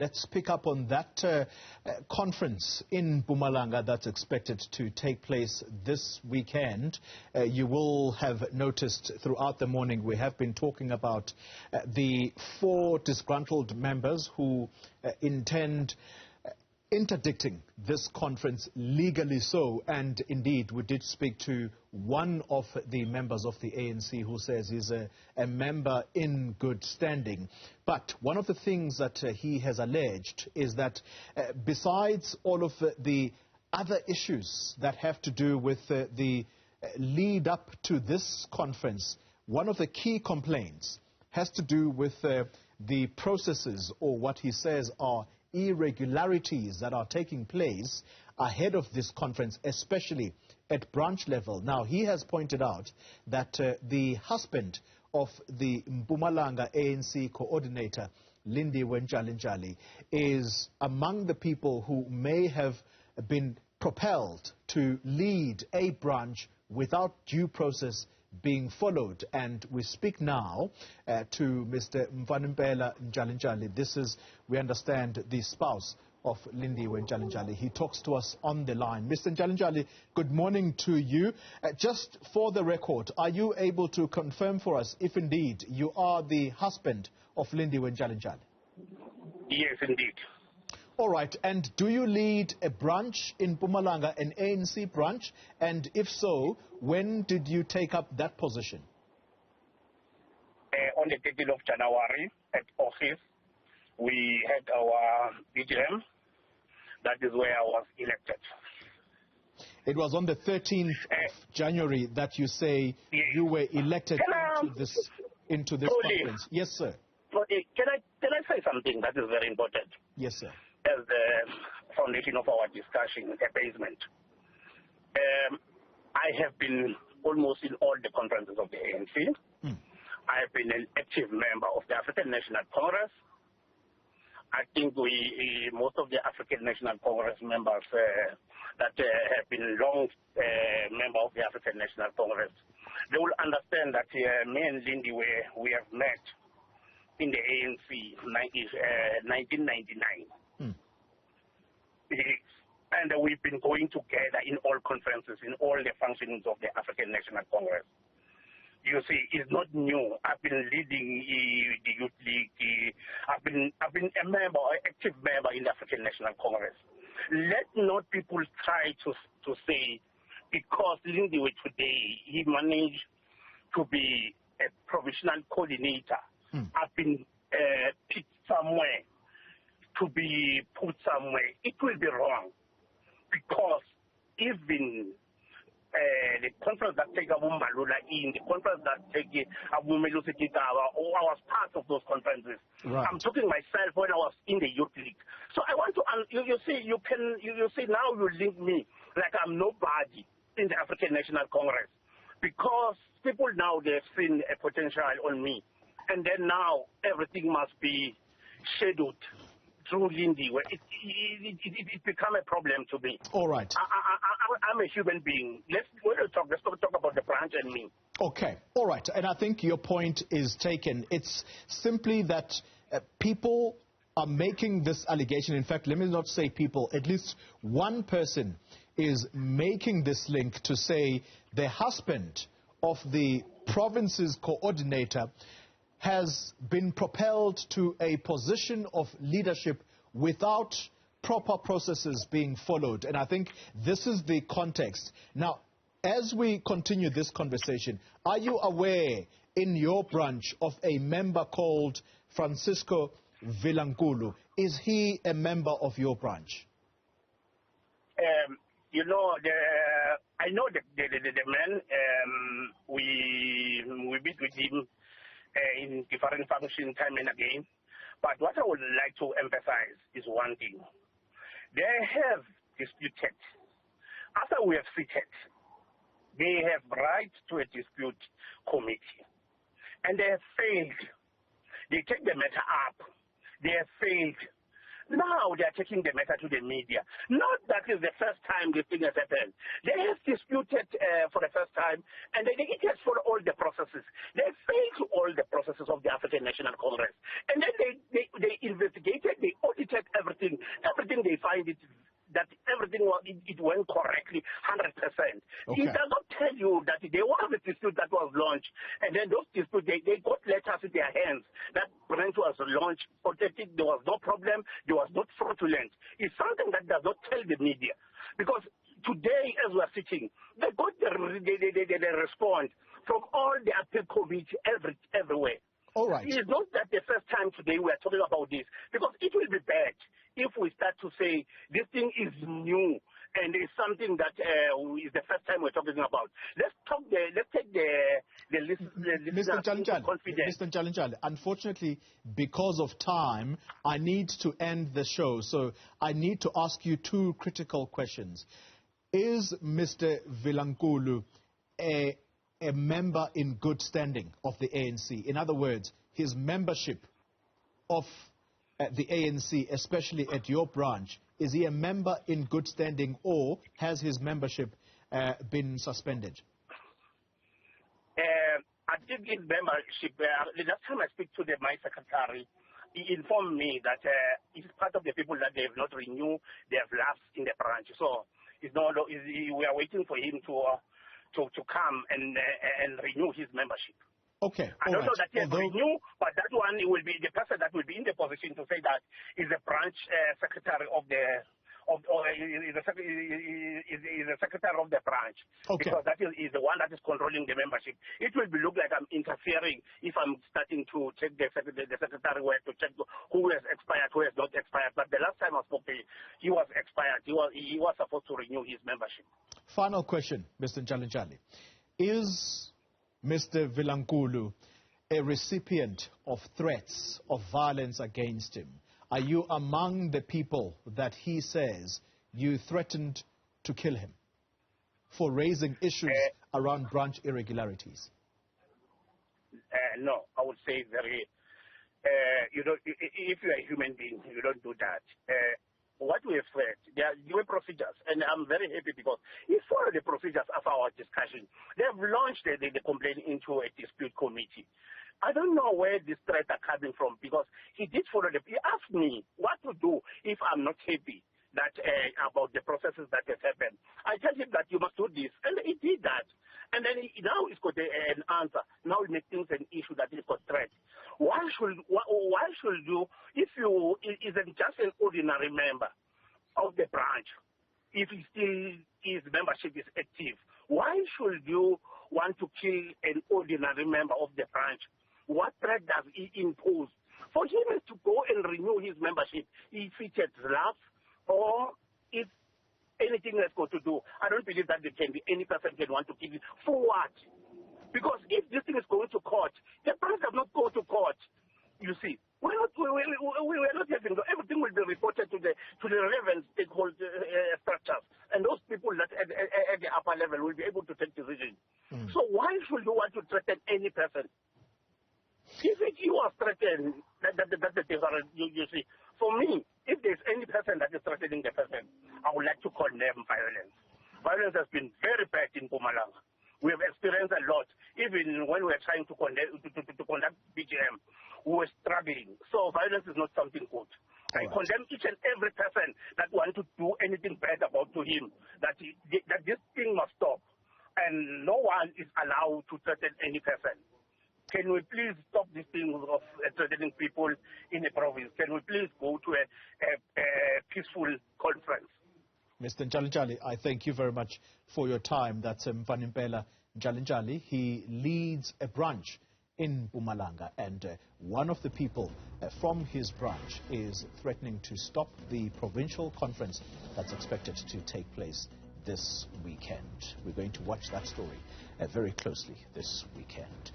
let's pick up on that conference in Mpumalanga that's expected to take place this weekend. You will have noticed throughout the morning we have been talking about the 4 disgruntled members who intend interdicting this conference legally so, and indeed we did speak to one of the members of the ANC who says he's a member in good standing. But one of the things that he has alleged is that besides all of the other issues that have to do with the lead up to this conference, one of the key complaints has to do with the processes, or what he says are irregularities that are taking place ahead of this conference, especially at branch level. Now, he has pointed out that the husband of the Mpumalanga ANC coordinator, Lindiwe Ntshalintshali, is among the people who may have been propelled to lead a branch without due process being followed. And we speak now to Mr. Mfanimpela Ntshalintshali. This is, we understand, the spouse of Lindiwe Ntshalintshali. He talks to us on the line. Mr. Ntshalintshali, good morning to you. Just for the record, are you able to confirm for us if indeed you are the husband of Lindiwe Ntshalintshali? Yes, indeed. All right, and do you lead a branch in Mpumalanga, an ANC branch? And if so, when did you take up that position? On the 30th of January at office, we had our BGM. That is where I was elected. It was on the 13th of January that you say you were elected into this conference. Yes, sir. Can I say something that is very important? Yes, sir. As the foundation of our discussion, abasement. I have been almost in all the conferences of the ANC. I have been an active member of the African National Congress. I think most of the African National Congress members that have been long member of the African National Congress, they will understand that me and Lindiwe, we have met in the ANC 1999. And we've been going together in all conferences, in all the functionings of the African National Congress. You see, it's not new. I've been leading the Youth League. I've been a member, an active member in the African National Congress. Let not people try to say, because Lindiwe today, he managed to be a provincial coordinator. I've been picked somewhere to be put somewhere. It will be wrong, because even the conference that take Abu Malula in, the conference that take Abu Melusikitawa, I was part of those conferences. Right. I'm talking myself when I was in the Youth League. So I want to, you see, you see now you link me like I'm nobody in the African National Congress, because people now, they've seen a potential on me, and then now everything must be scheduled through Lindiwe. It become a problem to me. All right. I'm a human being. Let's talk about the branch and me. Okay. All right. And I think your point is taken. It's simply that people are making this allegation. In fact, let me not say people. At least one person is making this link to say the husband of the province's coordinator has been propelled to a position of leadership without proper processes being followed. And I think this is the context. Now, as we continue this conversation, are you aware in your branch of a member called Francisco Vilanculo? Is he a member of your branch? You know, I know the man. We meet with him in different functions time and again. But what I would like to emphasize is one thing. They have disputed. After we have seated, they have right to a dispute committee. And they have failed. They take the matter up. They have failed. Now they are taking the matter to the media. Not that is the first time this thing has happened. They have disputed for the first time, and they has followed all the processes. They failed to all the processes of the African National Congress. And then they investigated, they audited everything. Everything they find that everything it went correctly, 100%. Okay. It does not tell you that there was a dispute that was launched, and then those disputes, they got letters in their hands. That branch was launched, authentic, there was no problem, there was not fraudulent. It's something that does not tell the media. Because today, as we are sitting, they got the response from all the appeal committee everywhere. All right. It's not that the first time today we are talking about this, because it will be bad if we start to say this thing is new and it's something that is the first time we're talking about. Let's take the list. Mr. Ntshalintshali, unfortunately, because of time, I need to end the show, so I need to ask you two critical questions. Is Mr. Vilanculo a member in good standing of the ANC? In other words, his membership of the ANC, especially at your branch, is he a member in good standing, or has his membership been suspended? I think his membership, the last time I speak to my secretary, he informed me that he's part of the people that they have not renewed, they have lapsed in the branch. So we are waiting for him to come and renew his membership. Okay. I don't know that he has renewed, but that one will be the person that will be in the position to say that is the branch secretary of the is the secretary of the branch. Okay. Because that is the one that is controlling the membership. It will look like I'm interfering if I'm starting to check the secretary where to check who has expired, who has not expired. But the last time I spoke to him, he was expired. He was supposed to renew his membership. Final question, Mr. Ntshalintshali. Is Mr. Vilanculo a recipient of threats of violence against him? Are you among the people that he says you threatened to kill him for raising issues around branch irregularities? No, I would say very. If you are a human being, you don't do that. What we have said, there are new procedures, and I'm very happy because he followed the procedures of our discussion. They have launched the complaint into a dispute committee. I don't know where these threats are coming from, because he did follow he asked me what to do if I'm not happy that about the processes that have happened. I tell him that you must do this, and he did that. And then now he's got an answer. Now he makes things an issue that he's got threat. Why should you, if you isn't just an ordinary member of the branch, if his membership is active, why should you want to kill an ordinary member of the branch? What threat does he impose? For him to go and renew his membership, if it has lapsed or if anything has got to do, I don't believe that any person can want to kill him. For what? Because if this thing is going to court, the branch does not go to court. You see, we're not having everything will be reported to the relevant stakeholder structures, and those people that at the upper level will be able to take decisions. So why should you want to threaten any person? If you are threatened, that's the difference. You see, for me, if there's any person that is threatening the person, I would like to condemn violence. Violence has been very bad in Mpumalanga. We have experienced a lot. Even when we were trying to conduct BGM, we were struggling. So violence is not something good. I condemn each and every person that wants to do anything bad about to him, that this thing must stop. And no one is allowed to threaten any person. Can we please stop this thing of threatening people in a province? Can we please go to a peaceful conference? Mr. Ntshalintshali, I thank you very much for your time. That's Mfanimpela Ntshalintshali. He leads a branch in Mpumalanga, and one of the people from his branch is threatening to stop the provincial conference that's expected to take place this weekend. We're going to watch that story very closely this weekend.